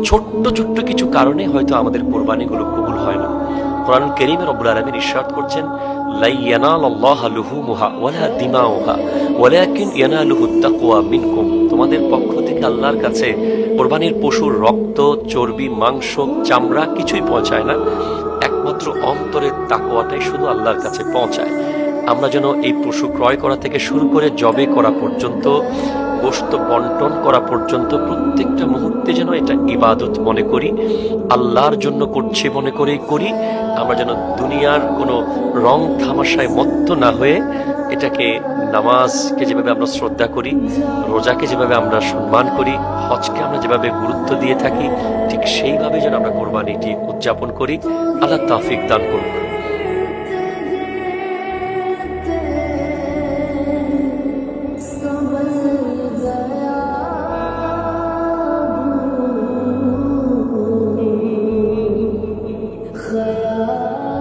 ছোট্ট ছোট্ট কিছু কারণে হয়তো আমাদের কোরবানিগুলো কবুল হয় না। কোরআন কারীমে রব্বুল আলামিন ইরশাদ করছেন, লা ইয়ানালাল্লাহু লুহুমুহা ওয়ালা দিমাউহা ওয়ালাকিন ইয়ানালুহুত তাকওয়া মিনকুম। তোমাদের পক্ষ থেকে আল্লাহর কাছে কোরবানির পশুর রক্ত, চর্বি, মাংস, চামড়া কিছুই পৌঁছায় না, একমাত্র অন্তরের তাকওয়াটাই শুধু আল্লাহর কাছে পৌঁছায়। আমরা যেন এই পশু ক্রয় করা থেকে শুরু করে জবে করা পর্যন্ত, গোশত বন্টন করা পর্যন্ত প্রত্যেকটা মুহূর্তে যেন এটা ইবাদত মনে করি, আল্লাহর জন্য করছি মনে করেই করি। আমরা যেন দুনিয়ার কোনো রং তামাশায় মত্ত না হয়ে এটাকে, নামাজকে যেভাবে আমরা শ্রদ্ধা করি, রোজাকে যেভাবে আমরা সম্মান করি, হজকে আমরা যেভাবে গুরুত্ব দিয়ে থাকি, ঠিক সেইভাবে যেন আমরা কোরবানিটি উদযাপন করি। আল্লাহ তৌফিক দান করুন। خيال